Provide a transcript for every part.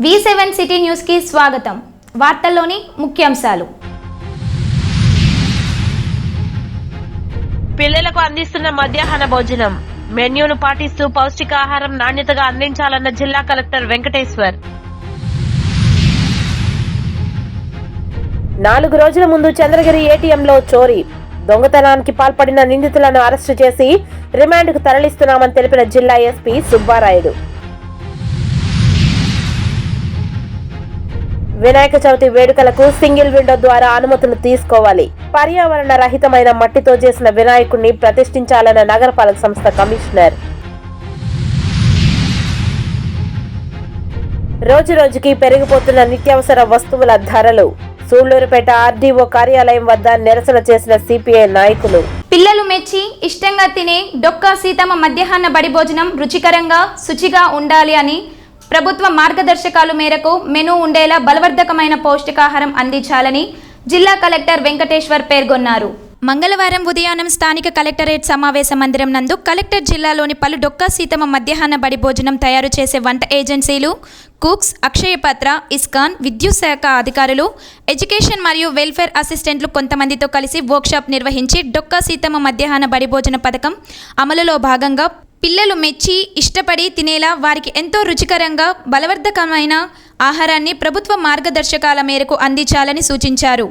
V7 city news కి స్వాగతం. వార్తల్లోని ముఖ్యాంశాలు. పిల్లలకు అందిస్తున్న మధ్యాహ్న భోజనం మెన్యూను పాటిస్తూ పౌష్టికాహారం నాణ్యతగా అందించాలన్న జిల్లా కలెక్టర్ వెంకటేశ్వర్. 4 రోజుల ముందు చంద్రగిరి ఏటీఎంలో చోరీ, దొంగతనానికి పాల్పడిన నిందితులను అరెస్టు చేసి రిమాండ్కు తరలిస్తున్నామని తెలిపిన జిల్లా ఎస్పీ సుబ్బారాయుడు. వినాయక చవితి వేడుకలకు సింగిల్ విండో ద్వారా అనుమతులు తీసుకోవాలి. పర్యావరణ రహితమైన మట్టితో చేసిన వినాయకుడిని ప్రతిష్ఠించాలన్న నగరపాలక సంస్థ కమిషనర్. రోజురోజుకి పెరిగిపోతున్న నిత్యావసర వస్తువుల ధరలు. సూళ్లూరుపేట ఆర్డీఓ కార్యాలయం వద్ద నిరసన చేసిన సిపిఐ నాయకులు. పిల్లలు మెచ్చి ఇష్టంగా తినే డొక్కా సీతమ్మ మధ్యాహ్న బడి భోజనం రుచికరంగా శుచిగా ఉండాలి అని ప్రభుత్వ మార్గదర్శకాల మేరకు మెనూ ఉండేలా బలవర్ధకమైన పౌష్టికాహారం అందించాలని జిల్లా కలెక్టర్ వెంకటేశ్వర్ పేర్కొన్నారు. మంగళవారం ఉదయాన్నం స్థానిక కలెక్టరేట్ సమావేశ మందిరం నందు కలెక్టర్ జిల్లాలోని పలు డొక్కా సీతమ్మ మధ్యాహ్న బడి భోజనం తయారు చేసే వంట ఏజెన్సీలు, కుక్స్, అక్షయపాత్ర, ఇస్కాన్, విద్యుత్ శాఖ అధికారులు, ఎడ్యుకేషన్ మరియు వెల్ఫేర్ అసిస్టెంట్లు కొంతమందితో కలిసి వర్క్షాప్ నిర్వహించి డొక్కా సీతమ్మ మధ్యాహ్న బడి భోజన పథకం అమలులో భాగంగా పిల్లలు మెచ్చి ఇష్టపడి తినేలా వారికి ఎంతో రుచికరంగా బలవర్ధకమైన ఆహారాన్ని ప్రభుత్వ మార్గదర్శకాల మేరకు అందించాలని సూచించారు.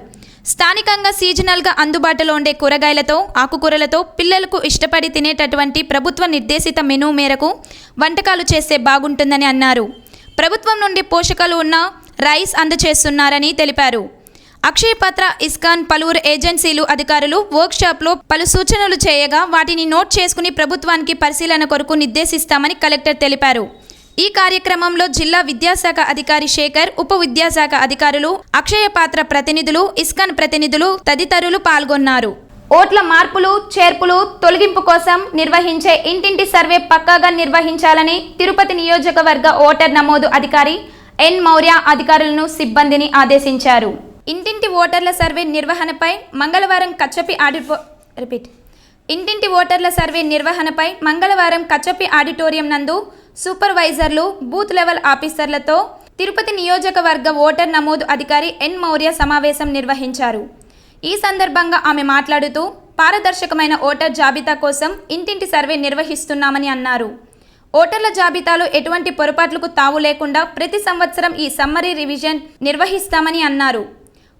స్థానికంగా సీజనల్గా అందుబాటులో ఉండే కూరగాయలతో, ఆకుకూరలతో పిల్లలకు ఇష్టపడి తినేటటువంటి ప్రభుత్వ నిర్దేశిత మెనూ మేరకు వంటకాలు చేస్తే బాగుంటుందని అన్నారు. ప్రభుత్వం నుండి పోషకాలు ఉన్న రైస్ అందజేస్తున్నారని తెలిపారు. అక్షయపాత్ర, ఇస్కాన్ పలువురు ఏజెన్సీలు అధికారులు వర్క్షాప్లో పలు సూచనలు చేయగా వాటిని నోట్ చేసుకుని ప్రభుత్వానికి పరిశీలన కొరకు నిర్దేశిస్తామని కలెక్టర్ తెలిపారు. ఈ కార్యక్రమంలో జిల్లా విద్యాశాఖ అధికారి శేఖర్, ఉప విద్యాశాఖ అధికారులు, అక్షయపాత్ర ప్రతినిధులు, ఇస్కాన్ ప్రతినిధులు తదితరులు పాల్గొన్నారు. ఓట్ల మార్పులు, చేర్పులు తొలగింపు కోసం నిర్వహించే ఇంటింటి సర్వే పక్కాగా నిర్వహించాలని తిరుపతి నియోజకవర్గ ఓటర్ నమోదు అధికారి ఎన్ మౌర్య అధికారులను, సిబ్బందిని ఆదేశించారు. ఇంటింటి ఓటర్ల సర్వే నిర్వహణపై మంగళవారం కచ్చపి ఆడిటోరియం నందు సూపర్వైజర్లు, బూత్ లెవెల్ ఆఫీసర్లతో తిరుపతి నియోజకవర్గ ఓటర్ నమోదు అధికారి ఎన్ మౌర్య సమావేశం నిర్వహించారు. ఈ సందర్భంగా ఆమె మాట్లాడుతూ పారదర్శకమైన ఓటర్ జాబితా కోసం ఇంటింటి సర్వే నిర్వహిస్తున్నామని అన్నారు. ఓటర్ల జాబితాలో ఎటువంటి పొరపాట్లకు తావు లేకుండా ప్రతి సంవత్సరం ఈ సమ్మరీ రివిజన్ నిర్వహిస్తామని అన్నారు.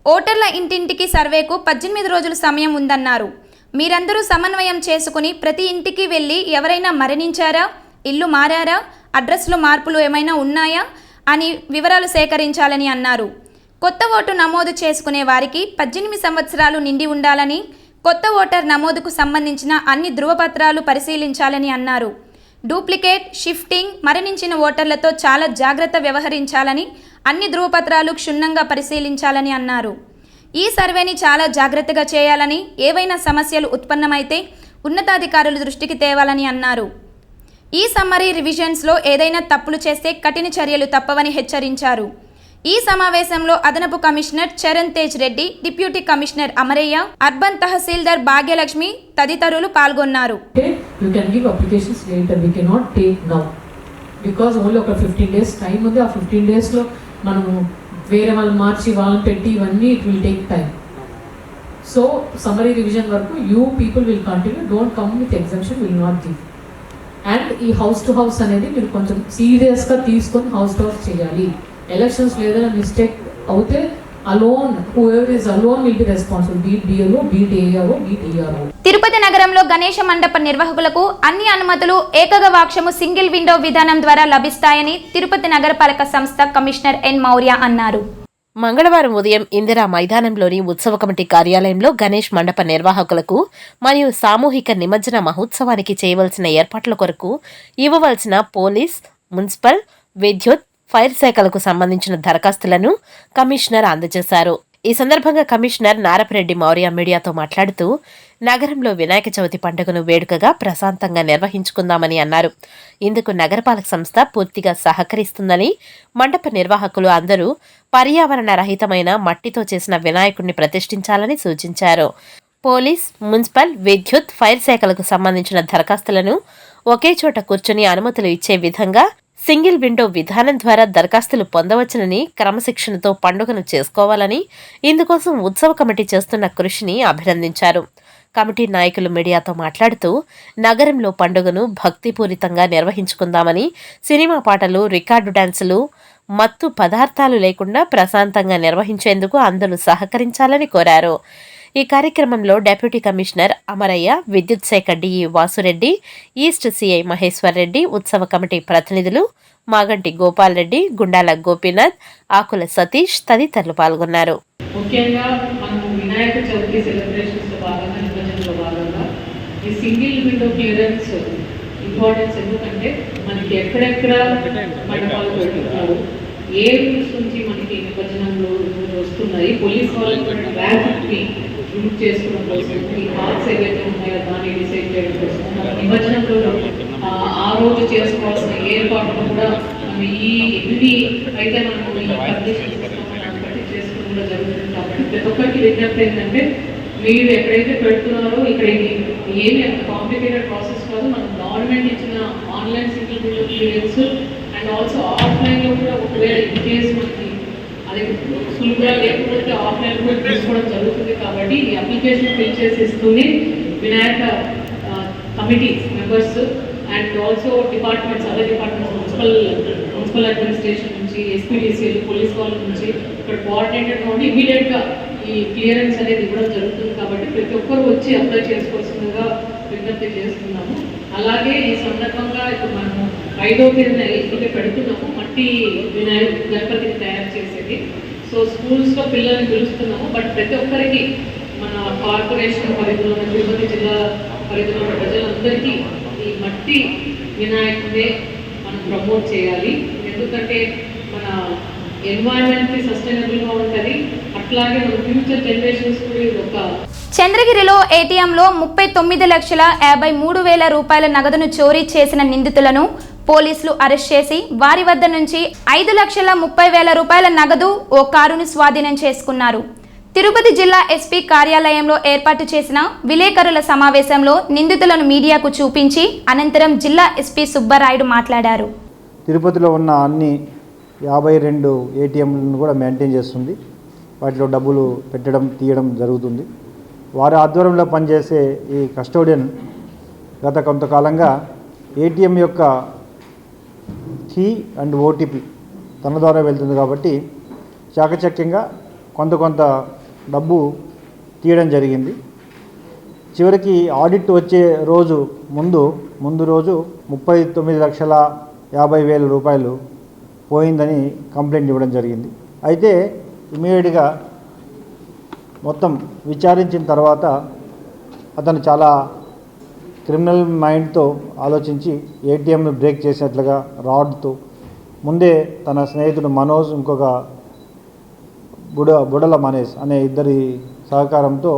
ఓటర్ల ఇంటింటికి సర్వేకు 18 రోజులు సమయం ఉందన్నారు. మీరందరూ సమన్వయం చేసుకుని ప్రతి ఇంటికి వెళ్ళి ఎవరైనా మరణించారా, ఇల్లు మారారా, అడ్రస్లో మార్పులు ఏమైనా ఉన్నాయా అని వివరాలు సేకరించాలని అన్నారు. కొత్త ఓటు నమోదు చేసుకునే వారికి 18 సంవత్సరాలు నిండి ఉండాలని, కొత్త ఓటర్ నమోదుకు సంబంధించిన అన్ని ధృవపత్రాలు పరిశీలించాలని అన్నారు. డూప్లికేట్, షిఫ్టింగ్, మరణించిన ఓటర్లతో చాలా జాగ్రత్త వ్యవహరించాలని, అన్ని ధృవపత్రాలు క్షుణ్ణంగా పరిశీలించాలని అన్నారు. ఈ సర్వేని చాలా జాగ్రత్తగా చేయాలని, ఏవైనా సమస్యలు ఉత్పన్నమైతే ఉన్నతాధికారుల దృష్టికి తేవాలని అన్నారు. ఈ సమ్మరీ రివిజన్స్లో ఏదైనా తప్పులు చేస్తే కఠిన చర్యలు తప్పవని హెచ్చరించారు. ఈ సమావేశంలో అదనపు commissioner Charan Tej Reddy, deputy commissioner Amaraiah, urban tahsildar Bhagyalakshmi తదితరులు పాల్గొన్నారు. బికాజ్ ఓన్లీ ఒక 15 days టైం ఉంది. ఆ 15 daysలో మనము వేరే వాళ్ళు మార్చి వాళ్ళని పెట్టి ఇవన్నీ it will take time. So summary revision వరకు you people will continue, don't come with exemption, will not give. And ఈ హౌస్ టు హౌస్ అనేది మీరు కొంచెం సీరియస్గా తీసుకొని హౌస్ టు హౌస్ చేయాలి. ఎలక్షన్స్ ఏదైనా మిస్టేక్ అవుతే alone, whoever is alone will be responsible, be it BLO, be it ARO, be it ERO. Tirupati నగరంలో గణేష మండప నిర్వాహకులకు అన్ని అనుమతులు ఏకగవాక్షము సింగిల్ విండో విధానం ద్వారా లభిస్తాయని తిరుపతి నగరపాలక సంస్థ కమిషనర్ ఎన్ మౌర్య అన్నారు. మంగళవారం ఉదయం ఇందిరా మైదానంలోని ఉత్సవ కమిటీ కార్యాలయంలో గణేష్ మండప నిర్వాహకులకు మరియు సామూహిక నిమజ్జన మహోత్సవానికి చేయవలసిన ఏర్పాట్ల కొరకు ఇవ్వవలసిన పోలీస్, మున్సిపల్, విద్యుత్, ఫైర్ శాఖలకు సంబంధించిన దరఖాస్తులను కమిషనర్ అందజేశారు. ఈ సందర్భంగా కమిషనర్ నారపరెడ్డి మౌర్య మీడియాతో మాట్లాడుతూ నగరంలో వినాయక చవితి పండుగను వేడుకగా ప్రశాంతంగా నిర్వహించుకుందామని అన్నారు. ఇందుకు నగరపాలక సంస్థ పూర్తిగా సహకరిస్తుందని, మండప నిర్వాహకులు అందరూ పర్యావరణ రహితమైన మట్టితో చేసిన వినాయకుడిని ప్రతిష్ఠించాలని సూచించారు. పోలీస్, మున్సిపల్, విద్యుత్, ఫైర్ శాఖలకు సంబంధించిన దరఖాస్తులను ఒకే చోట కూర్చుని అనుమతులు ఇచ్చే విధంగా సింగిల్ విండో విధానం ద్వారా దరఖాస్తులు పొందవచ్చునని, క్రమశిక్షణతో పండుగను చేసుకోవాలని, ఇందుకోసం ఉత్సవ కమిటీ చేస్తున్న కృషిని అభినందించారు. కమిటీ నాయకులు మీడియాతో మాట్లాడుతూ నగరంలో పండుగను భక్తిపూరితంగా నిర్వహించుకుందామని, సినిమా పాటలు, రికార్డు డాన్సులు, మత్తు పదార్థాలు లేకుండా ప్రశాంతంగా నిర్వహించేందుకు అందరూ సహకరించాలని కోరారు. ఈ కార్యక్రమంలో డిప్యూటీ కమిషనర్ అమరయ్య, విద్యుత్ శాఖ DE Vasu Reddy, east CI Maheshwar Reddy, ఉత్సవ కమిటీ ప్రతినిధులు మాగంటి గోపాల్ రెడ్డి, గుండాల గోపీనాథ్, ఆకుల సతీష్ తదితరులు పాల్గొన్నారు. ముఖ్యంగా మనం వినాయక చవితి సెలబ్రేషన్స్ లో భాగంగా, నిమజ్జనంలో భాగంగా ఈ సింగిల్ విండో క్లియరెన్స్ ఇంపార్టెన్స్ ఎందుకంటే మనకి ఎక్కడెక్కడ మండపాలు పెడుతున్నారు, ఏ రూల్స్ నుంచి మనకి నిమజ్జనంలో వస్తున్నాయి, పోలీస్ వాళ్ళు కూడా ట్రాఫిక్ని రూట్ చేసుకోవడం కోసం, ఈ మార్క్స్ ఏవైతే ఉన్నాయో దాన్ని డిసైడ్ చేయడం కోసం, మన నిమజ్జనంలో ఆ రోజు చేసుకోవాల్సిన ఏర్పాట్లు కూడా మనం ఎన్ని అయితే మనము ఈ కండిషన్స్ దాన్ని బట్టి చేసుకోవడం కూడా జరుగుతుంది. కాబట్టి ప్రతి ఒక్కరికి విజ్ఞప్తి ఏంటంటే, మీరు ఎక్కడైతే పెడుతున్నారో ఇక్కడ ఏమి అంత కాంప్లికేటెడ్ ప్రాసెస్ కాదు. మనం గవర్నమెంట్ ఇచ్చిన online single window clearance and also ఆఫ్లైన్లో కూడా ఒకవేళ ఇన్ కేసు మనకి అది సులువుగా లేకపోతే ఆఫ్లైన్ కూడా తీసుకోవడం జరుగుతుంది. కాబట్టి ఈ అప్లికేషన్ ఫిల్ చేసి ఇస్తూనే Vinayaka committee members and also departments, other departments, municipal administration నుంచి, ఎస్పీడీసీలు, పోలీస్ వాళ్ళ నుంచి ఇక్కడ కోఆర్డినేటెడ్గా ఉండి ఇమీడియట్గా ఈ క్లియరెన్స్ అనేది ఇవ్వడం జరుగుతుంది. కాబట్టి ప్రతి ఒక్కరు వచ్చి అప్లై చేసుకోవాల్సిందిగా విజ్ఞప్తి చేస్తున్నాము. అలాగే ఈ సందర్భంగా ఇప్పుడు మనము 5వ తేదీన అయితే పెడుతున్నాము మట్టి గణపతిని తయారు చేసేది. సో స్కూల్స్లో పిల్లల్ని పిలుస్తున్నాము. బట్ ప్రతి ఒక్కరికి మన కార్పొరేషన్ పరిధిలో, తిరుపతి జిల్లా పరిధిలో ఉన్న ప్రజలందరికీ ఈ మట్టి వినాయకుడే మనం ప్రమోట్ చేయాలి. ఎందుకంటే మన ఎన్వైరన్మెంట్కి సస్టైనబుల్గా ఉంటుంది. అట్లాగే మన ఫ్యూచర్ జనరేషన్స్ కూడా ఇది ఒక. చంద్రగిరిలో ఏటీఎంలో 39,53,000 రూపాయల నగదును చోరీ చేసిన నిందితులను పోలీసులు అరెస్ట్ చేసి వారి వద్ద నుంచి 5,30,000 రూపాయల నగదు, ఓ కారును స్వాధీనం చేసుకున్నారు. తిరుపతి జిల్లా ఎస్పీ కార్యాలయంలో ఏర్పాటు చేసిన విలేకరుల సమావేశంలో నిందితులను మీడియాకు చూపించి అనంతరం జిల్లా ఎస్పీ సుబ్బరాయుడు మాట్లాడారు. తిరుపతిలో ఉన్న అన్ని 52 ఏటీఎంలను కూడా మెయింటైన్ చేస్తుంది. వాటిలో డబ్బులు పెట్టడం, తీయడం జరుగుతుంది. వారి ఆధ్వర్యంలో పనిచేసే ఈ కస్టోడియన్ గత కొంతకాలంగా ఏటీఎం యొక్క కీ అండ్ ఓటీపీ తన ద్వారా వెళ్తుంది. కాబట్టి చాకచక్యంగా కొంత డబ్బు తీయడం జరిగింది. చివరికి ఆడిట్ వచ్చే రోజు ముందు రోజు 39,50,000 రూపాయలు పోయిందని కంప్లైంట్ ఇవ్వడం జరిగింది. అయితే ఇమీడియట్గా మొత్తం విచారించిన తర్వాత అతను చాలా క్రిమినల్ మైండ్తో ఆలోచించి ఏటీఎంను బ్రేక్ చేసినట్లుగా రాడ్తో ముందే తన స్నేహితుడు మనోజ్, ఇంకొక బుడల మనీష్ అనే ఇద్దరి సహకారంతో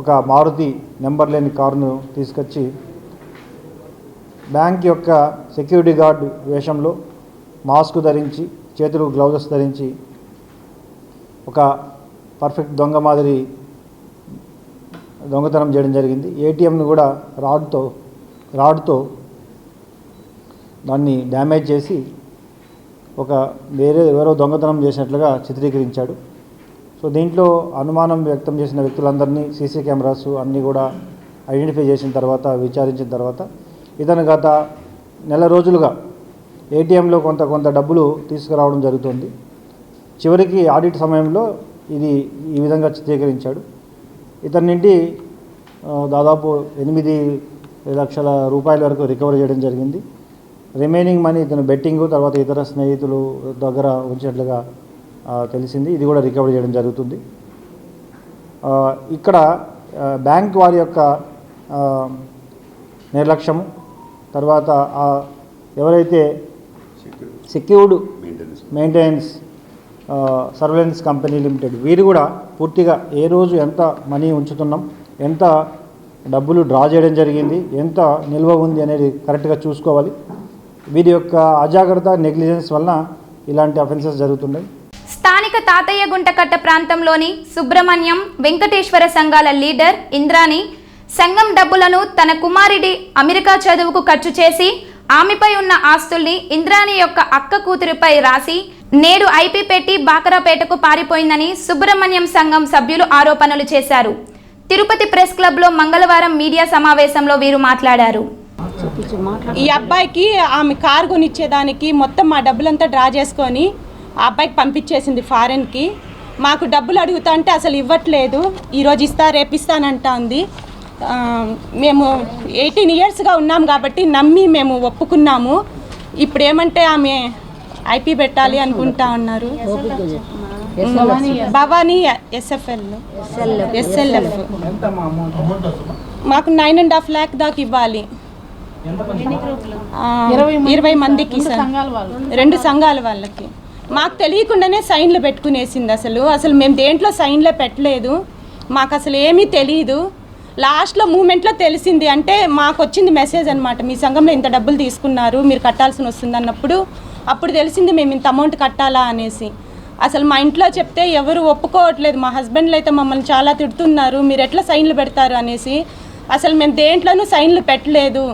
ఒక మారుతి నెంబర్ లేని కారును తీసుకొచ్చి బ్యాంక్ యొక్క సెక్యూరిటీ గార్డ్ వేషంలో మాస్క్ ధరించి, చేతులు గ్లౌజెస్ ధరించి ఒక పర్ఫెక్ట్ దొంగ మాదిరి దొంగతనం చేయడం జరిగింది. ఏటీఎంను కూడా రాడ్తో దాన్ని డ్యామేజ్ చేసి ఎవరో దొంగతనం చేసినట్లుగా చిత్రీకరించాడు. సో దీంట్లో అనుమానం వ్యక్తం చేసిన వ్యక్తులందరినీ సీసీ కెమెరాస్ అన్నీ కూడా ఐడెంటిఫై చేసిన తర్వాత, విచారించిన తర్వాత ఇతను గత నెల రోజులుగా ఏటీఎంలో కొంత డబ్బులు తీసుకురావడం జరుగుతుంది. చివరికి ఆడిట్ సమయంలో ఇది ఈ విధంగా చిత్రీకరించాడు. ఇతని నుండి దాదాపు 8 లక్షల రూపాయల వరకు రికవర్ చేయడం జరిగింది. రిమైనింగ్ మనీ ఇతను బెట్టింగ్, తర్వాత ఇతర స్నేహితులు దగ్గర ఉంచినట్లుగా తెలిసింది. ఇది కూడా రికవర్ చేయడం జరుగుతుంది. ఇక్కడ బ్యాంక్ వారి యొక్క నిర్లక్ష్యము, తర్వాత ఎవరైతే secured maintenance surveillance company limited వీరు కూడా పూర్తిగా ఏ రోజు ఎంత మనీ ఉంచుతున్నాం, ఎంత డబ్బులు డ్రా చేయడం జరిగింది, ఎంత నిల్వ ఉంది అనేది కరెక్ట్గా చూసుకోవాలి. వీరి యొక్క అజాగ్రత్త, నెగ్లిజెన్స్ వలన ఇలాంటి అఫెన్సెస్ జరుగుతున్నాయి. స్థానిక తాతయ్య గుంటకట్ట ప్రాంతంలోని సుబ్రహ్మణ్యం వెంకటేశ్వర సంఘాల లీడర్ ఇంద్రాణి సంఘం డబ్బులను తన కుమారుడి అమెరికా చదువుకు ఖర్చు చేసి ఆమెపై ఉన్న ఆస్తుల్ని ఇంద్రాణి యొక్క అక్క కూతురిపై రాసి నేడు ఐపీ పెట్టి బాకరాపేటకు పారిపోయిందని సుబ్రహ్మణ్యం సంఘం సభ్యులు ఆరోపణలు చేశారు. తిరుపతి ప్రెస్ క్లబ్లో మంగళవారం మీడియా సమావేశంలో వీరు మాట్లాడారు. ఈ అబ్బాయికి ఆమె కారు కొనిచ్చేదానికి మొత్తం మా డబ్బులంతా డ్రా చేసుకొని ఆ అబ్బాయికి పంపించేసింది ఫారెన్కి. మాకు డబ్బులు అడుగుతా అంటే అసలు ఇవ్వట్లేదు. ఈరోజు ఇస్తా రేపు ఇస్తానంటా ఉంది. మేము 18 ఇయర్స్గా ఉన్నాం కాబట్టి నమ్మి మేము ఒప్పుకున్నాము. ఇప్పుడు ఏమంటే ఆమె ఐపీ పెట్టాలి అనుకుంటా ఉన్నారు. భవానీ SLF మాకు 9.5 lakh దాకా ఇవ్వాలి. 20 మందికి సార్, 2 సంఘాల వాళ్ళకి. మాకు తెలియకుండానే సైన్లు పెట్టుకునేసింది. అసలు మేము దేంట్లో సైన్లే పెట్టలేదు. మాకు అసలు ఏమీ తెలియదు. లాస్ట్లో మూమెంట్లో తెలిసింది. అంటే మాకు వచ్చింది మెసేజ్ అనమాట, మీ సంఘంలో ఇంత డబ్బులు తీసుకున్నారు, మీరు కట్టాల్సి వస్తుంది అన్నప్పుడు అప్పుడు తెలిసింది మేము ఇంత అమౌంట్ కట్టాలా అనేసి. అసలు మా ఇంట్లో చెప్తే ఎవరు ఒప్పుకోవట్లేదు. మా హస్బెండ్లు అయితే మమ్మల్ని చాలా తిడుతున్నారు, మీరు ఎట్లా సైన్లు పెడతారు అనేసి. అసలు మేము దేంట్లోనూ సైన్లు పెట్టలేదు.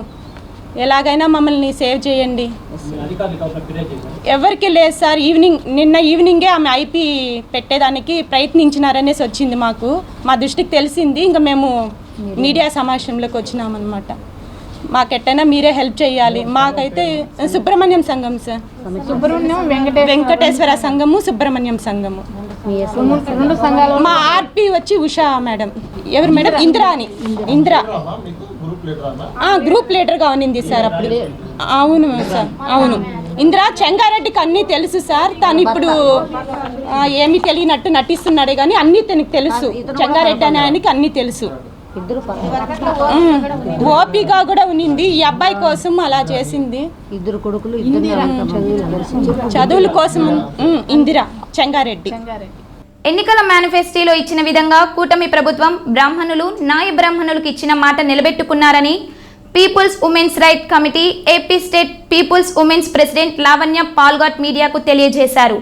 ఎలాగైనా మమ్మల్ని సేవ్ చేయండి. ఎవరికి లేదు సార్. నిన్న ఈవినింగే ఆమె ఐపీ పెట్టేదానికి ప్రయత్నించినారనేసి వచ్చింది మాకు, మా దృష్టికి తెలిసింది. ఇంకా మేము మీడియా సమావేశంలోకి వచ్చినామన్నమాట. మాకెట్టైనా మీరే హెల్ప్ చేయాలి. మాకైతే సుబ్రహ్మణ్యం సంఘం సార్, వెంకటేశ్వర సంఘము, సుబ్రహ్మణ్యం సంఘము. మా ఆర్పి వచ్చి ఉషా మేడం. ఎవరు మేడం? ఇందిరా గ్రూప్ లీడర్గా ఉన్నింది సార్ అప్పుడు. అవును సార్, అవును. ఇందిరా చెంగారెడ్డికి అన్నీ తెలుసు సార్. తను ఇప్పుడు ఏమీ తెలియనట్టు నటిస్తున్నాడే కానీ అన్నీ తనకు తెలుసు. చెంగారెడ్డి అనే ఆయనకి అన్నీ తెలుసు. ఓపిగా కూడా ఉన్నింది. ఈ అబ్బాయి కోసం అలా చేసింది. 2 కొడుకులు, చదువుల కోసం. ఇందిరా చెంగారెడ్డి. ఎన్నికల మేనిఫెస్టోలో ఇచ్చిన విధంగా కూటమి ప్రభుత్వం బ్రాహ్మణులు, నాయ బ్రాహ్మణులకు ఇచ్చిన మాట నిలబెట్టుకున్నారని people's women's right committee AP state people's women's president Lavanya Palghat మీడియాకు తెలియజేశారు.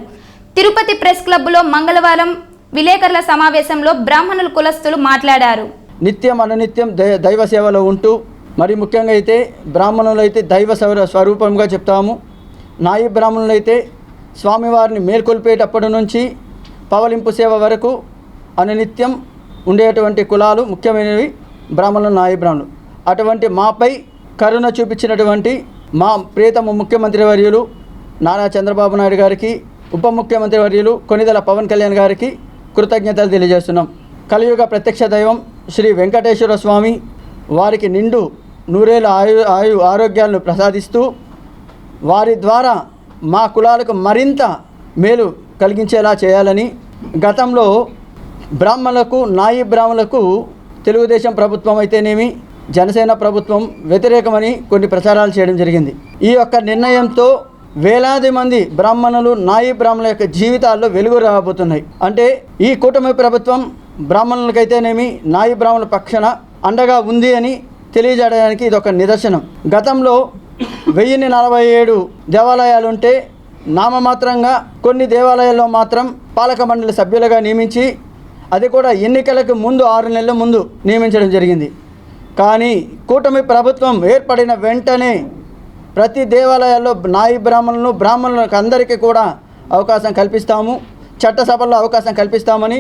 తిరుపతి ప్రెస్ క్లబ్లో మంగళవారం విలేకరుల సమావేశంలో బ్రాహ్మణుల కులస్తులు మాట్లాడారు. నిత్యం అనునిత్యం దైవ సేవలో ఉంటూ, మరి ముఖ్యంగా అయితే బ్రాహ్మణులైతే దైవ స్వరూపంగా చెప్తాము. నాయి బ్రాహ్మణులైతే స్వామివారిని మేల్కొల్పేటప్పటి నుంచి పవలింపు సేవ వరకు అనునిత్యం ఉండేటువంటి కులాలు ముఖ్యమైనవి బ్రాహ్మణులు, నాయి బ్రాహ్మణులు. అటువంటి మాపై కరుణ చూపించినటువంటి మా ప్రియతమ ముఖ్యమంత్రి వర్యులు నారా చంద్రబాబు నాయుడు గారికి, ఉప ముఖ్యమంత్రి వర్యులు కొనిదెల పవన్ కళ్యాణ్ గారికి కృతజ్ఞతలు తెలియజేస్తున్నాం. కలియుగ ప్రత్యక్ష దైవం శ్రీ వెంకటేశ్వర స్వామి వారికి నిండు నూరేళ్ల ఆరోగ్యాలను ప్రసాదిస్తూ వారి ద్వారా మా కులాలకు మరింత మేలు కలిగించేలా చేయాలని గతంలో బ్రాహ్మణులకు, నాయి బ్రాహ్మణులకు తెలుగుదేశం ప్రభుత్వం అయితేనేమి, జనసేన ప్రభుత్వం వ్యతిరేకమని కొన్ని ప్రచారాలు చేయడం జరిగింది. ఈ యొక్క నిర్ణయంతో వేలాది మంది బ్రాహ్మణులు, నాయి బ్రాహ్మణుల యొక్క జీవితాల్లో వెలుగు రాబోతున్నాయి. అంటే ఈ కూటమి ప్రభుత్వం బ్రాహ్మణులకైతేనేమి, నాయి బ్రాహ్మణుల పక్షాన అండగా ఉంది అని తెలియజేయడానికి ఇది ఒక నిదర్శనం. గతంలో 1047 దేవాలయాలుంటే నామమాత్రంగా కొన్ని దేవాలయాల్లో మాత్రం పాలక మండలి సభ్యులుగా నియమించి, అది కూడా ఎన్నికలకు ముందు 6 నెలల ముందు నియమించడం జరిగింది. కానీ కూటమి ప్రభుత్వం ఏర్పడిన వెంటనే ప్రతి దేవాలయాల్లో నాయి బ్రాహ్మణులకు అందరికీ కూడా అవకాశం కల్పిస్తాము, చట్టసభల్లో అవకాశం కల్పిస్తామని,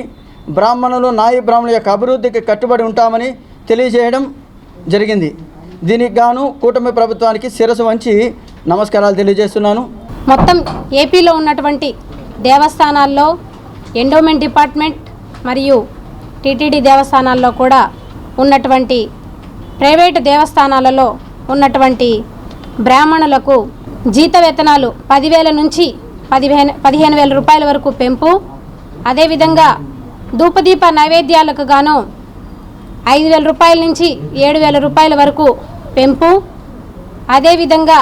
బ్రాహ్మణులు, నాయి బ్రాహ్మణుల యొక్క అభివృద్ధికి కట్టుబడి ఉంటామని తెలియజేయడం జరిగింది. దీనికి గాను కూటమి ప్రభుత్వానికి శిరస్సు వంచి నమస్కారాలు తెలియజేస్తున్నాను. మొత్తం ఏపీలో ఉన్నటువంటి దేవస్థానాల్లో ఎండోమెంట్ డిపార్ట్మెంట్ మరియు టీటీడీ దేవస్థానాల్లో కూడా ఉన్నటువంటి ప్రైవేటు దేవస్థానాలలో ఉన్నటువంటి బ్రాహ్మణులకు జీత వేతనాలు 10,000 నుంచి 15,000 రూపాయల వరకు పెంపు, అదేవిధంగా ధూపదీప నైవేద్యాలకు గాను 5,000 రూపాయల నుంచి 7,000 రూపాయల వరకు పెంపు, అదేవిధంగా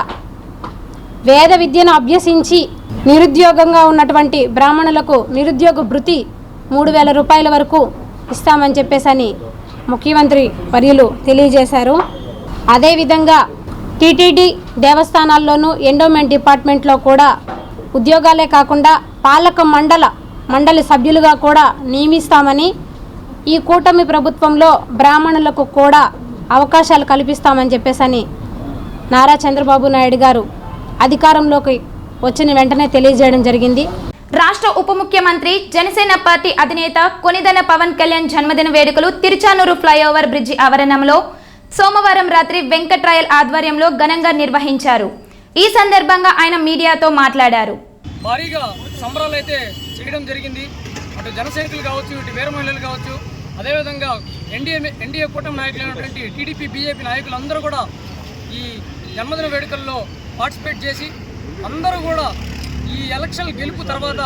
వేద విద్యను అభ్యసించి నిరుద్యోగంగా ఉన్నటువంటి బ్రాహ్మణులకు నిరుద్యోగ భృతి 3,000 రూపాయల వరకు ఇస్తామని చెప్పేసని ముఖ్యమంత్రి వర్యులు తెలియజేశారు. అదేవిధంగా టీటీడీ దేవస్థానాల్లోనూ ఎండోమెంట్ డిపార్ట్మెంట్లో కూడా ఉద్యోగాలే కాకుండా పాలక మండలి సభ్యులుగా కూడా నియమిస్తామని, ఈ కూటమి ప్రభుత్వంలో బ్రాహ్మణులకు కూడా అవకాశాలు కల్పిస్తామని చెప్పేసని నారా చంద్రబాబు నాయుడు గారు అధికారంలోకి వచ్చిన వెంటనే తెలియజేయడం జరిగింది. రాష్ట్ర ఉప ముఖ్యమంత్రి జనసేన పార్టీ అధినేత కొనిదెల పవన్ కళ్యాణ్ జన్మదిన వేడుకలు తిరుచానూరు ఫ్లైఓవర్ బ్రిడ్జి ఆవరణంలో సోమవారం రాత్రి వెంకట్రాయల్ ఆధ్వర్యంలో ఘనంగా నిర్వహించారు. ఈ సందర్భంగా ఆయన మీడియాతో మాట్లాడారు. భారీగా సంబరాలు అయితే చేయడం జరిగింది. అటు జనసైనికులు కావచ్చు, ఇటు వీర మహిళలు కావచ్చు, అదేవిధంగా ఎన్డీఏ కూటమి నాయకులైనటువంటి టీడీపీ, బీజేపీ నాయకులందరూ కూడా ఈ జన్మదిన వేడుకల్లో పార్టిసిపేట్ చేసి అందరూ కూడా ఈ ఎలక్షన్ గెలుపు తర్వాత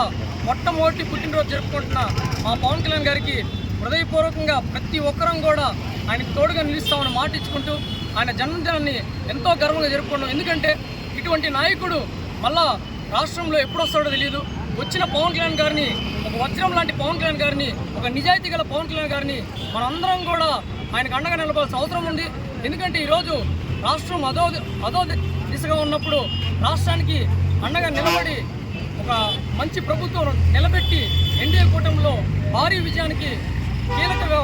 మొట్టమొదటి పుట్టినరోజు జరుపుకుంటున్న మా పవన్ కళ్యాణ్ గారికి హృదయపూర్వకంగా ప్రతి ఒక్కరం కూడా ఆయనకు తోడుగా నిలుస్తామని మాట ఇచ్చుకుంటూ ఆయన జన్మదినాన్ని ఎంతో గర్వంగా జరుపుకుంటాం. ఎందుకంటే ఇటువంటి నాయకుడు మళ్ళా రాష్ట్రంలో ఎప్పుడు వస్తాడో తెలియదు. వచ్చిన పవన్ కళ్యాణ్ గారిని, ఒక వజ్రం లాంటి పవన్ కళ్యాణ్ గారిని, ఒక నిజాయితీ గల పవన్ కళ్యాణ్ గారిని మనందరం కూడా ఆయనకు అండగా నిలబడాల్సిన అవసరం ఉంది. ఎందుకంటే ఈరోజు రాష్ట్రం అదో దిశగా ఉన్నప్పుడు రాష్ట్రానికి అండగా నిలబడి ఒక మంచి ప్రభుత్వం నిలబెట్టి ఎన్డీఏ కూటమిలో భారీ విజయానికి కీలకంగా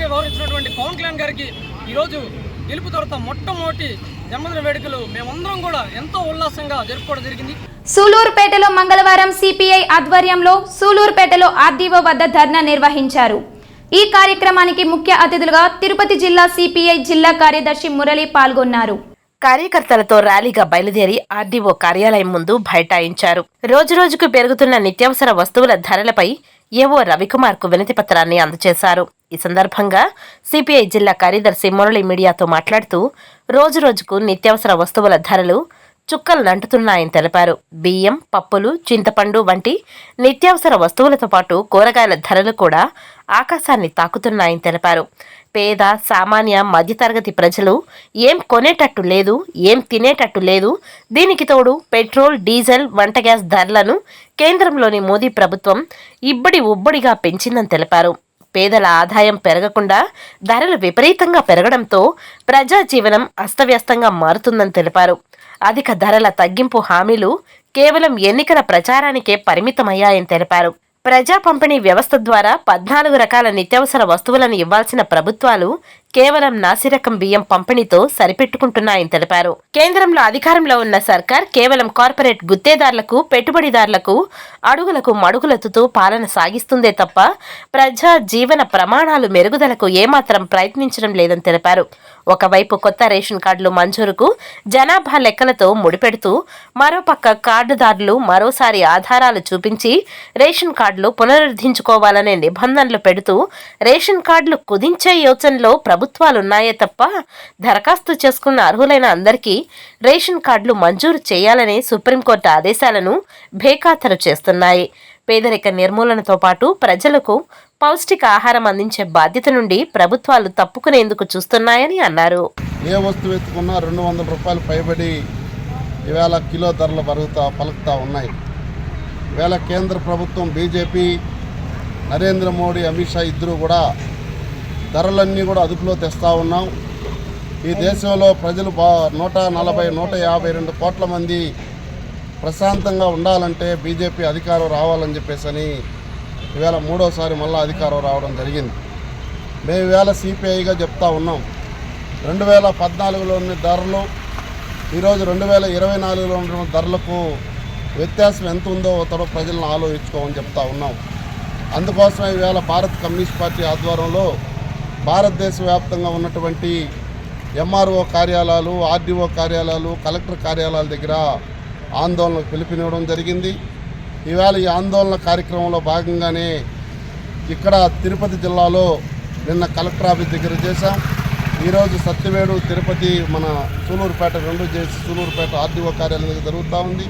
వ్యవహరించినటువంటి పవన్ కళ్యాణ్ గారికి ఈరోజు గెలుపు తర్వాత మొట్టమొదటి జన్మదిన వేడుకలు మేమందరం కూడా ఎంతో ఉల్లాసంగా జరుపుకోవడం జరిగింది. సూలూరుపేటలో మంగళవారం సిపిఐ ఆధ్వర్యంలో సూలూరుపేటలో ఆర్డీఓ వద్ద ధర్నా నిర్వహించారు. ఈ కార్యక్రమానికి ముఖ్య అతిథులుగా తిరుపతి జిల్లా సిపిఐ జిల్లా కార్యదర్శి మురళి పాల్గొన్నారు. కార్యకర్తలతో ర్యాలీగా బయలుదేరి ఆర్డీఓ కార్యాలయం ముందు బైఠాయించారు. రోజురోజుకు పెరుగుతున్న నిత్యావసర వస్తువుల ధరలపై ఏవో రవికుమార్ కు వినతి పత్రాన్ని అందజేశారు. ఈ సందర్భంగా సిపిఐ జిల్లా కార్యదర్శి మురళి మీడియాతో మాట్లాడుతూ రోజురోజుకు నిత్యావసర వస్తువుల ధరలు చుక్కలు నంటుతున్నాయని తెలిపారు. బియ్యం, పప్పులు, చింతపండు వంటి నిత్యావసర వస్తువులతో పాటు కూరగాయల ధరలు కూడా ఆకాశాన్ని తాకుతున్నాయని తెలిపారు. పేద, సామాన్య, మధ్యతరగతి ప్రజలు ఏం కొనేటట్టు లేదు, ఏం తినేటట్టు లేదు. దీనికి తోడు పెట్రోల్, డీజిల్, వంట గ్యాస్ ధరలను కేంద్రంలోని మోదీ ప్రభుత్వం ఉబ్బడిగా పెంచిందని తెలిపారు. పేదల ఆదాయం పెరగకుండా ధరలు విపరీతంగా పెరగడంతో ప్రజా జీవనం అస్తవ్యస్తంగా మారుతుందని తెలిపారు. అధిక ధరల తగ్గింపు హామీలు కేవలం ఎన్నికల ప్రచారానికే పరిమితమయ్యాయని తెలిపారు. ప్రజా పంపిణీ వ్యవస్థ ద్వారా 14 రకాల నిత్యావసర వస్తువులను ఇవ్వాల్సిన ప్రభుత్వాలు కేవలం నాసిరకం బియ్యం పంపిణీతో సరిపెట్టుకుంటున్నాయని తెలిపారు. కేంద్రంలో అధికారంలో ఉన్న సర్కార్ కేవలం కార్పొరేట్ గుత్తేదారులకు, పెట్టుబడిదారులకు అడుగులకు మడుగులెత్తుతూ పాలన సాగిస్తుందే తప్ప ప్రజా జీవన ప్రమాణాలు మెరుగుదలకు ఏమాత్రం ప్రయత్నించడం లేదని తెలిపారు. ఒకవైపు కొత్త రేషన్ కార్డులు మంజూరుకు జనాభా లెక్కలతో ముడిపెడుతూ మరోపక్క కార్డుదారులు మరోసారి ఆధారాలు చూపించి రేషన్ కార్డులు పునరుద్ధరించుకోవాలనే నిబంధనలు పెడుతూ రేషన్ కార్డులు కుదించే యోచనలో ప్రభుత్వాలున్నాయే తప్ప దరఖాస్తు చేసుకున్న అర్హులైన అందరికీ రేషన్ కార్డులు మంజూరు చేయాలనే సుప్రీంకోర్టు ఆదేశాలను బేఖాతరు చేస్తున్నాయి. పేదరిక నిర్మూలనతో పాటు ప్రజలకు పౌష్టిక ఆహారం అందించే బాధ్యత నుండి ప్రభుత్వాలు తప్పుకునేందుకు చూస్తున్నాయని అన్నారు. ఏ వస్తువు ఎత్తుకున్నా 200 రూపాయలు పైబడి ఈవేళ కిలో ధరలు పలుకుతా ఉన్నాయి. ఈవేళ కేంద్ర ప్రభుత్వం, బీజేపీ, నరేంద్ర మోడీ, అమిత్ షా ఇద్దరు కూడా ధరలన్నీ కూడా అదుపులో తెస్తూ ఉన్నాం. ఈ దేశంలో ప్రజలు 140-152 కోట్ల మంది ప్రశాంతంగా ఉండాలంటే బీజేపీ అధికారం రావాలని చెప్పేసి ఈవేళ 3వసారి మళ్ళీ అధికారం రావడం జరిగింది. మేము ఈవేళ సిపిఐగా చెప్తా ఉన్నాం, 2014లోని ధరలు ఈరోజు 2024లో ఉన్న ధరలకు వ్యత్యాసం ఎంత ఉందో ప్రజలను ఆలోచించుకోమని చెప్తా ఉన్నాం. అందుకోసమే ఈవేళ భారత కమ్యూనిస్ట్ పార్టీ ఆధ్వర్యంలో భారతదేశ వ్యాప్తంగా ఉన్నటువంటి ఎంఆర్ఓ కార్యాలయాలు, ఆర్డీఓ కార్యాలయాలు, కలెక్టర్ కార్యాలయాల దగ్గర ఆందోళనకు పిలుపునివ్వడం జరిగింది. ఈవేళ ఈ ఆందోళన కార్యక్రమంలో భాగంగానే ఇక్కడ తిరుపతి జిల్లాలో నిన్న కలెక్టర్ ఆఫీస్ దగ్గర చేశాం. ఈరోజు సత్యవేడు, తిరుపతి, మన సూలూరుపేట 2 చేసి సూలూరుపేట ఆర్డీఓ కార్యాలయం దగ్గర జరుగుతూ ఉంది.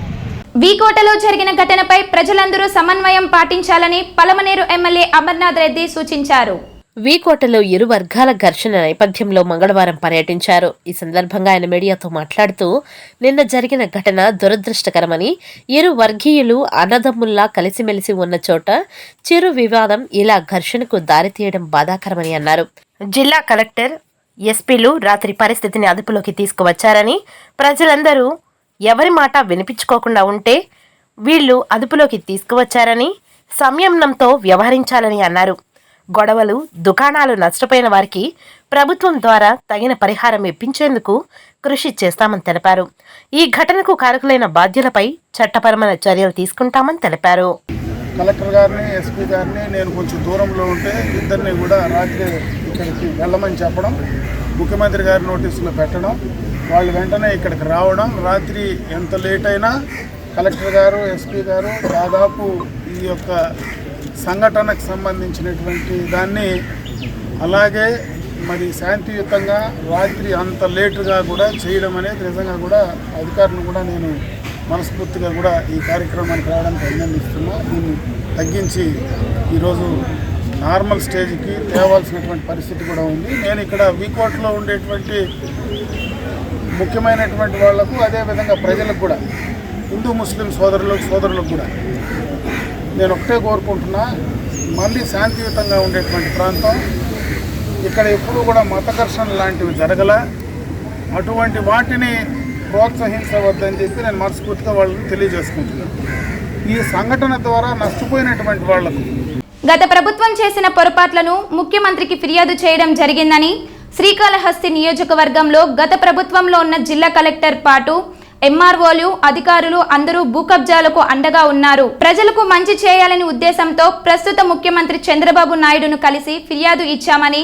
వీకోటలో జరిగిన ఘటనపై ప్రజలందరూ సమన్వయం పాటించాలని పలమనేరు ఎమ్మెల్యే అమర్నాథ్ రెడ్డి సూచించారు. వీకోటలో ఇరు వర్గాల ఘర్షణ నేపథ్యంలో మంగళవారం పర్యటించారు. ఈ సందర్భంగా ఆయన మీడియాతో మాట్లాడుతూ నిన్న జరిగిన ఘటన దురదృష్టకరమని, ఇరు వర్గీయులు అన్నదమ్ముల్లా కలిసిమెలిసి ఉన్న చోట చిరు వివాదం ఇలా ఘర్షణకు దారితీయడం బాధాకరమని అన్నారు. జిల్లా కలెక్టర్, ఎస్పీలు రాత్రి పరిస్థితిని అదుపులోకి తీసుకువచ్చారని, ప్రజలందరూ ఎవరి మాట వినిపించుకోకుండా ఉంటే వీళ్లు అదుపులోకి తీసుకువచ్చారని, సంయమనంతో వ్యవహరించాలని అన్నారు. గొడవలు, దుకాణాలు నష్టపోయిన వారికి ప్రభుత్వం ద్వారా తగిన పరిహారం ఇప్పించేందుకు కృషి చేస్తామని తెలిపారు. ఈ ఘటనకు కారకులైన బాధ్యులపై చట్టపరమైన చర్యలు తీసుకుంటామని తెలిపారు. కలెక్టర్ గారిని, ఎస్పీ గారిని నేను కొంచెం దూరంలో ఉంటే ఇద్దరిని కూడా రాత్రి ఇక్కడికి వెళ్ళమని చెప్పడం, ముఖ్యమంత్రి గారి నోటీసులు పెట్టడం, వాళ్ళు వెంటనే ఇక్కడికి రావడం, రాత్రి ఎంత లేట్ అయినా కలెక్టర్ గారు, ఎస్పీ గారు దాదాపు ఈ యొక్క సంఘటనకు సంబంధించినటువంటి దాన్ని అలాగే మరి శాంతియుతంగా రాత్రి అంత లేటుగా కూడా చేయడం అనేది నిజంగా కూడా అధికారులను కూడా నేను మనస్ఫూర్తిగా కూడా ఈ కార్యక్రమానికి రావడానికి అభినందిస్తున్నా. దీన్ని తగ్గించి ఈరోజు నార్మల్ స్టేజ్కి తేవాల్సినటువంటి పరిస్థితి కూడా ఉంది. నేను ఇక్కడ వీకోట్లో ఉండేటువంటి ముఖ్యమైనటువంటి వాళ్లకు, అదేవిధంగా ప్రజలకు కూడా, హిందూ ముస్లిం సోదరులకు కూడా నేను ఒకటే కోరుకుంటున్నా, మళ్ళీ శాంతియుతంగా ఉండేటువంటి ప్రాంతం, ఇక్కడ ఎప్పుడూ కూడా మత ఘర్షణ లాంటివి జరగల, అటువంటి వాటిని ప్రోత్సహించవద్దని చెప్పి నేను మనస్ఫూర్తిగా వాళ్ళకి తెలియజేసుకుంటున్నాను. ఈ సంఘటన ద్వారా నష్టపోయినటువంటి వాళ్లకు గత ప్రభుత్వం చేసిన పొరపాట్లను ముఖ్యమంత్రికి ఫిర్యాదు చేయడం జరిగిందని శ్రీకాళహస్తి నియోజకవర్గంలో గత ప్రభుత్వంలో ఉన్న జిల్లా కలెక్టర్ పాటు ఎంఆర్ఓలు, అధికారులు అందరూ భూకబ్జాలకు అండగా ఉన్నారు. ప్రజలకు మంచి చేయాలని ఉద్దేశంతో ప్రస్తుత ముఖ్యమంత్రి చంద్రబాబు నాయుడును కలిసి ఫిర్యాదు ఇచ్చామని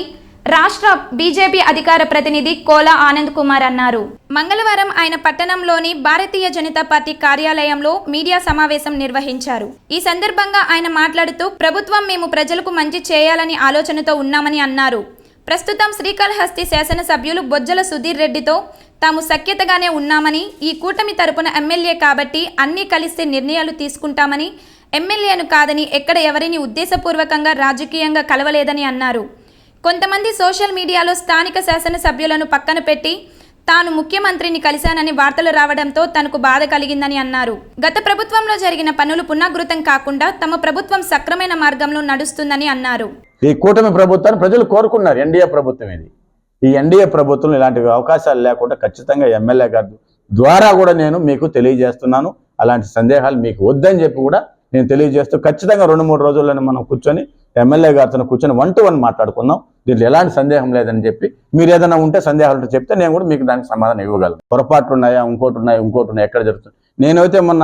రాష్ట్ర బీజేపీ అధికార ప్రతినిధి కోలా ఆనంద్ కుమార్ అన్నారు. మంగళవారం ఆయన పట్టణంలోని భారతీయ జనతా పార్టీ కార్యాలయంలో మీడియా సమావేశం నిర్వహించారు. ఈ సందర్భంగా ఆయన మాట్లాడుతూ, ప్రభుత్వం మేము ప్రజలకు మంచి చేయాలని ఆలోచనతో ఉన్నామని అన్నారు. ప్రస్తుతం శ్రీకాళహస్తి శాసనసభ్యులు బొజ్జల సుధీర్ రెడ్డితో తాము సఖ్యతగానే ఉన్నామని, ఈ కూటమి తరపున ఎమ్మెల్యే కాబట్టి అన్నీ కలిసి నిర్ణయాలు తీసుకుంటామని, ఎమ్మెల్యేను కాదని ఎక్కడ ఎవరిని ఉద్దేశపూర్వకంగా రాజకీయంగా కలవలేదని అన్నారు. కొంతమంది సోషల్ మీడియాలో స్థానిక శాసనసభ్యులను పక్కన పెట్టి తాను ముఖ్యమంత్రిని కలిశానని వార్తలు రావడంతో తనకు బాధ కలిగిందని అన్నారు. గత ప్రభుత్వంలో జరిగిన పనులు పునరావృతం కాకుండా తమ ప్రభుత్వం సక్రమైన మార్గంలో నడుస్తుందని అన్నారు. ఈ కూటమి ప్రభుత్వాన్ని ప్రజలు కోరుకున్నారు. ఎన్డీఏ ప్రభుత్వం ఇది. ఈ ఎన్డీఏ ప్రభుత్వం ఇలాంటి అవకాశాలు లేకుండా ఖచ్చితంగా ఎమ్మెల్యే గారి ద్వారా కూడా నేను మీకు తెలియజేస్తున్నాను. అలాంటి సందేహాలు మీకు వద్దని చెప్పి కూడా నేను తెలియజేస్తూ, ఖచ్చితంగా 2-3 రోజుల్లోనే మనం కూర్చొని ఎమ్మెల్యే గారితో కూర్చొని 1-to-1 మాట్లాడుకుందాం. దీంట్లో ఎలాంటి సందేహం లేదని చెప్పి, మీరు ఏదైనా ఉంటే సందేహాలు ఉంటే చెప్తే నేను కూడా మీకు దానికి సమాధానం ఇవ్వగలను. పొరపాట్లు ఉన్నాయా, ఇంకోటి ఉన్నాయి, ఎక్కడ జరుగుతుంది. నేనైతే మొన్న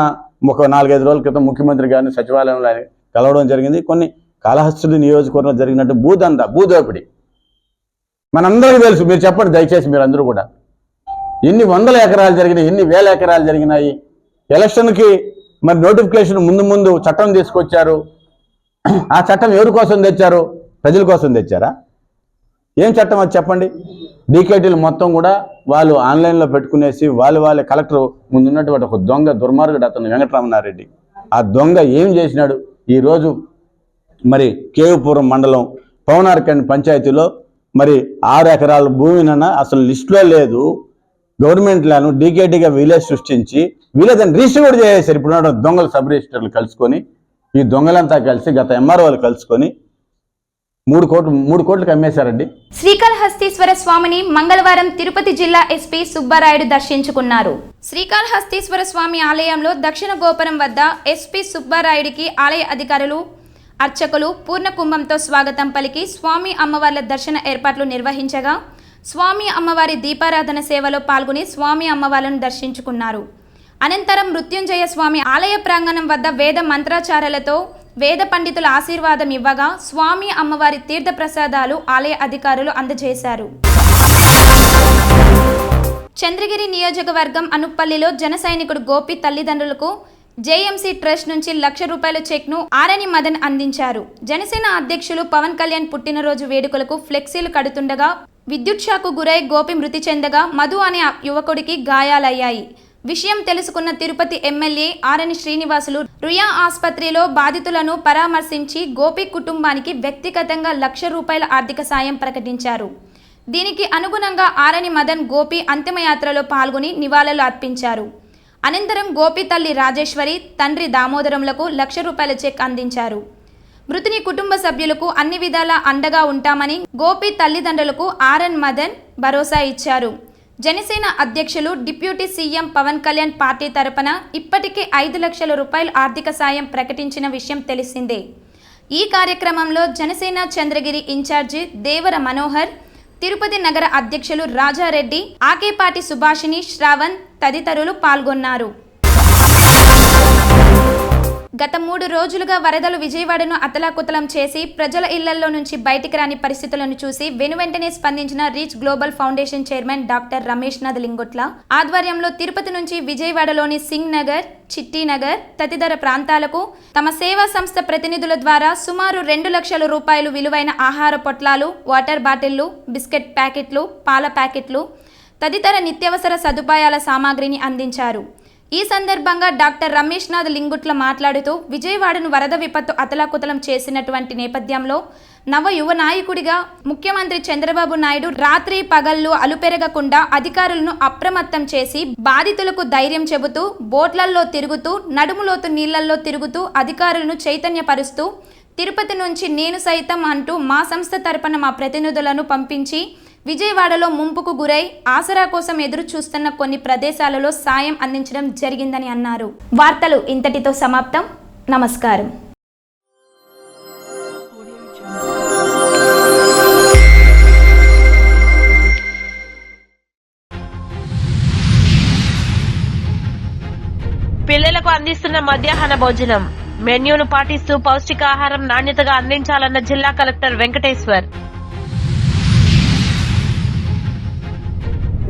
ఒక 4-5 రోజుల క్రితం ముఖ్యమంత్రి గారిని సచివాలయంలో కలవడం జరిగింది. కొన్ని కాళహస్తి నియోజకవర్గంలో జరిగినట్టు భూదోపిడి మనందరికీ తెలుసు. మీరు చెప్పండి దయచేసి, మీరు అందరూ కూడా ఎన్ని వందల ఎకరాలు జరిగినాయి, ఎన్ని వేల ఎకరాలు జరిగినాయి. ఎలక్షన్కి మరి నోటిఫికేషన్ ముందు చట్టం తీసుకొచ్చారు. ఆ చట్టం ఎవరి కోసం తెచ్చారు? ప్రజల కోసం తెచ్చారా? ఏం చట్టం అది చెప్పండి. డీకేటీలు మొత్తం కూడా వాళ్ళు ఆన్లైన్లో పెట్టుకునేసి వాళ్ళ కలెక్టర్ ముందున్నటువంటి ఒక దొంగ దుర్మార్గుడు అతను వెంకటరమణారెడ్డి, ఆ దొంగ ఏం చేసినాడు? ఈరోజు మరి కేవపురం మండలం పవనార్కండ్ పంచాయతీలో మరి 6 ఎకరాల భూమినన్నా అసలు లిస్టులో లేదు. గవర్నమెంట్ ల్యాను డీకేటీగా విలేజ్ సృష్టించి వీళ్ళదని రిజిస్టర్ కూడా చేసేసారు. ఇప్పుడు దొంగలు సబ్ రిజిస్టర్లు కలుసుకొని, ఈ దొంగలంతా కలిసి గత ఎంఆర్ఓలు కలుసుకొని 3 కోట్లకు అమ్మేశారండి. శ్రీకాళహస్తీశ్వర స్వామిని మంగళవారం తిరుపతి జిల్లా ఎస్పీ సుబ్బారాయుడు దర్శించుకున్నారు. శ్రీకాళహస్తీశ్వర స్వామి ఆలయంలో దక్షిణ గోపురం వద్ద ఎస్పీ సుబ్బారాయుడికి ఆలయ అధికారులు, అర్చకులు పూర్ణ కుంభంతో స్వాగతం పలికి స్వామి అమ్మవార్ల దర్శన ఏర్పాట్లు నిర్వహించగా, స్వామి అమ్మవారి దీపారాధన సేవలో పాల్గొని స్వామి అమ్మవార్లను దర్శించుకున్నారు. అనంతరం మృత్యుంజయ స్వామి ఆలయ ప్రాంగణం వద్ద వేద మంత్రాచారాలతో వేద పండితుల ఆశీర్వాదం ఇవ్వగా స్వామి అమ్మవారి తీర్థ ప్రసాదాలు ఆలయ అధికారులు అందజేశారు. చంద్రగిరి నియోజకవర్గం అనుప్పల్లిలో జన సైనికుడు గోపి తల్లిదండ్రులకు జేఎంసీ ట్రస్ట్ నుంచి ₹1,00,000 చెక్ను ఆరణి మదన్ అందించారు. జనసేన అధ్యక్షులు పవన్ కళ్యాణ్ పుట్టినరోజు వేడుకలకు ఫ్లెక్సీలు కడుతుండగా విద్యుత్ షాకు గురై గోపి మృతి చెందగా మధు అనే యువకుడికి గాయాలయ్యాయి. విషయం తెలుసుకున్న తిరుపతి ఎమ్మెల్యే ఆరణి శ్రీనివాసులు రుయా ఆసుపత్రిలో బాధితులను పరామర్శించి గోపి కుటుంబానికి వ్యక్తిగతంగా ₹1,00,000 ఆర్థిక సాయం ప్రకటించారు. దీనికి అనుగుణంగా ఆరణి మదన్ గోపి అంతిమయాత్రలో పాల్గొని నివాళులు అర్పించారు. అనంతరం గోపి తల్లి రాజేశ్వరి, తండ్రి దామోదరంలకు ₹1,00,000 చెక్ అందించారు. మృతుని కుటుంబ సభ్యులకు అన్ని విధాలా అండగా ఉంటామని గోపి తల్లిదండ్రులకు ఆర్ఎన్ మదన్ భరోసా ఇచ్చారు. జనసేన అధ్యక్షులు డిప్యూటీ సీఎం పవన్ కళ్యాణ్ పార్టీ తరపున ఇప్పటికే ₹5,00,000 ఆర్థిక సాయం ప్రకటించిన విషయం తెలిసిందే. ఈ కార్యక్రమంలో జనసేన చంద్రగిరి ఇన్ఛార్జి దేవర మనోహర్, తిరుపతి నగర అధ్యక్షులు రాజారెడ్డి, ఆకేపాటి సుభాషిణి, శ్రావణ్ తదితరులు పాల్గొన్నారు. గత 3 రోజులుగా వరదలు విజయవాడను అతలాకుతలం చేసి ప్రజల ఇళ్లలో నుంచి బయటికి రాని పరిస్థితులను చూసి వెనువెంటనే స్పందించిన reach global foundation chairman doctor Ramesh Nath Lingutla ఆధ్వర్యంలో తిరుపతి నుంచి విజయవాడలోని సింగ్ నగర్, చిట్టి నగర్ తదితర ప్రాంతాలకు తమ సేవా సంస్థ ప్రతినిధుల ద్వారా సుమారు 2 లక్షల రూపాయలు విలువైన ఆహార పొట్లాలు, వాటర్ బాటిళ్లు, బిస్కెట్ ప్యాకెట్లు, పాల ప్యాకెట్లు తదితర నిత్యావసర సదుపాయాల సామాగ్రిని అందించారు. ఈ సందర్భంగా డాక్టర్ రమేష్ నాథ్ లింగుట్ల మాట్లాడుతూ విజయవాడను వరద విపత్తు అతలాకుతలం చేసినటువంటి నేపథ్యంలో నవ యువ నాయకుడిగా ముఖ్యమంత్రి చంద్రబాబు నాయుడు రాత్రి పగళ్ళు అలుపెరగకుండా అధికారులను అప్రమత్తం చేసి బాధితులకు ధైర్యం చెబుతూ బోట్లల్లో తిరుగుతూ నడుములోతు నీళ్లలో తిరుగుతూ అధికారులను చైతన్యపరుస్తూ తిరుపతి నుంచి నేను సైతం అంటూ మా సంస్థ తరపున మా ప్రతినిధులను పంపించి విజయవాడలో ముంపుకు గురై ఆసరా కోసం ఎదురు చూస్తున్న కొన్ని ప్రదేశాలలో సాయం అందించడం జరిగిందని అన్నారు. వార్తలు ఇంతటితో సమాప్తం. నమస్కారం. పిల్లలకు అందిస్తున్న మధ్యాహ్న భోజనం మెన్యూను పాటిస్తూ పౌష్టికాహారం నాణ్యతగా అందించాలన్న జిల్లా కలెక్టర్ వెంకటేశ్వర్.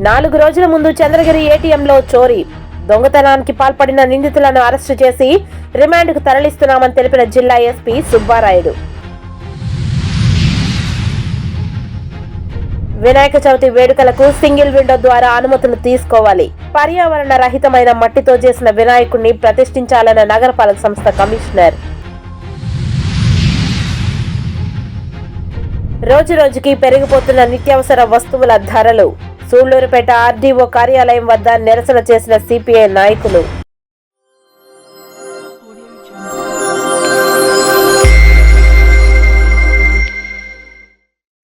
4 రోజుల ముందు చంద్రగిరి ఏటీఎంలో చోరీ, దొంగతనానికి పాల్పడిన నిందితులను అరెస్టు చేసి రిమాండ్కు తరలిస్తున్నామని తెలిపిన జిల్లా ఎస్పీ సుబ్బారాయుడు. వినాయక చవితి వేడుకలకు సింగిల్ విండో ద్వారా అనుమతులు తీసుకోవాలి. పర్యావరణ రహితమైన మట్టితో చేసిన వినాయకుడిని ప్రతిష్ఠించాలన్న నగరపాలక సంస్థ కమిషనర్. రోజురోజుకి పెరిగిపోతున్న నిత్యావసర వస్తువుల ధరలు. సూళ్లూరుపేట ఆర్డీఓ కార్యాలయం వద్ద నిరసన చేసిన సిపిఐ నాయకులు.